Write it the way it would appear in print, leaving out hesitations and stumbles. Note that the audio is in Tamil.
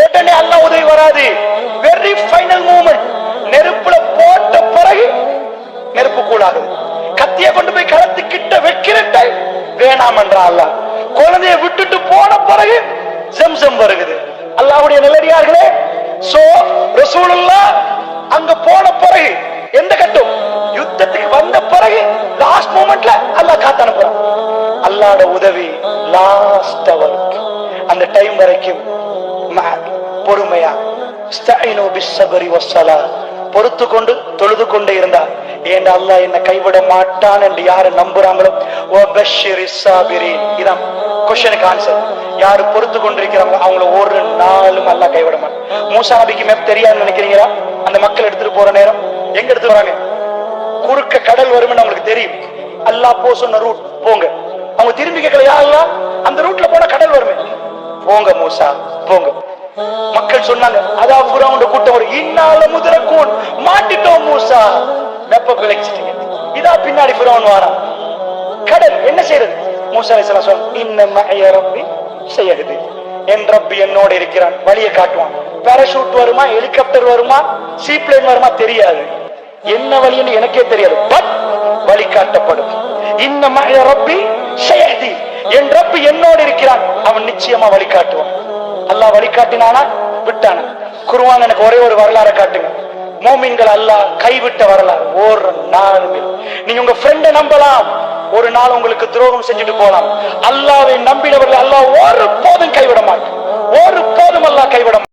உடனே அல்லாஹ் உதவி வராது. Very final moment. நெருப்புல போட்ட பிறகு நெருப்பு கூடாகுது. கத்திய கொண்டு போய் களத்துக்கிட்ட வைக்கிற டைம் வேணாம் என்ற அல்லாஹ். குழந்தைய விட்டுட்டு போன பிறகு ஜம்சம் வருகிறது. அல்லாஹ்வுடைய நல்லடியார்களே, சோ ரசூலுல்லாஹ் அங்க போன பிறகு எந்த கட்டம் யுத்தத்துக்கு வந்த பிறகு லாஸ்ட் மூமெண்ட்ல அல்லாஹ் காத்து அனுப்புறான். அல்லாஹ்வோட உதவி லாஸ்ட் வரைக்கும், அந்த டைம் வரைக்கும் பொறுமையா இஸ்தஈனு பிஸ்ஸப்ரி வஸ்ஸலா, பொறுத்து கொண்டு தொழுது கொண்டே இருந்தா ஏன் அல்லாஹ் என்ன கைவிட மாட்டான் என்று யாரு நம்புறாங்களோ வபஷ்ஷிரிஸ் ஸாபிரீன். இதான் क्वेश्चனுக்கு ஆன்சர். யாரு பொறுத்து கொண்டிருக்கிறாங்க அவங்கள ஒரு நாளும் அல்லாஹ் கைவிட மாட்டான். மூசா நபிக்கு மேப் தெரியாதுன்னு நினைக்கிறீங்களா? அந்த மக்கள் எடுத்துட்டு போற நேரம் எங்க எடுத்து வராங்க? குறுக்க கடல் வரும்னு அவங்களுக்கு தெரியும். அல்லாஹ் போ சொன்ன ரூட் போங்க. அவங்க திரும்பி கேட்கல, யா அல்லாஹ் அந்த ரூட்ல போனா கடல் வருமே, போங்க மூசா போங்க. மக்கள் சொன்னாங்க, அதான் ஃபிரௌன் கூட்டம் ஒரு இன்னால முதரக்கூன், மாட்டிட்டோம் மூசா, வெப்ப பிழைச்சிட்டீங்க. இதா பின்னாடி ஃபிரௌன் வாரான். கடல் என்ன செய்யறது? மூசா அலைஹிஸ்ஸலாம் சொன்னாங்க, இன்ன மஅய ரப்பி ஸயஹ்தி, என் ரப்பி என்னோட இருக்கிறான், வழியை காட்டுவான். பாராசூட் வருமா, ஹெலிகாப்டர் வருமா, சீப்ளேன் வருமா தெரியாது, என்ன வழின்னு எனக்கே தெரியாது, பட் வழி காட்டப்படும். இன்ன மஅய ரப்பி ஸயஹ்தி, என் ரப்பி என்னோட இருக்கிறான், அவன் நிச்சயமா வழி காட்டுவான். அல்லாஹ் வழிகாட்டினானா விட்டானா? குர்ஆன் எனக்கு ஒரே ஒரு வரலாறு காட்டுங்க, மோமின்கள் அல்லாஹ் கைவிட்ட வரலாறு. ஒரு நாளும் நீங்க உங்க ஃப்ரெண்டை நம்பலாம், ஒரு நாள் உங்களுக்கு துரோகம் செஞ்சுட்டு போலாம். அல்லாஹ்வை நம்பினவர்கள் அல்லாஹ் ஒரு போதும் கைவிட மாட்டான், ஒரு போதும் அல்லாஹ் கைவிட மாட்டான்.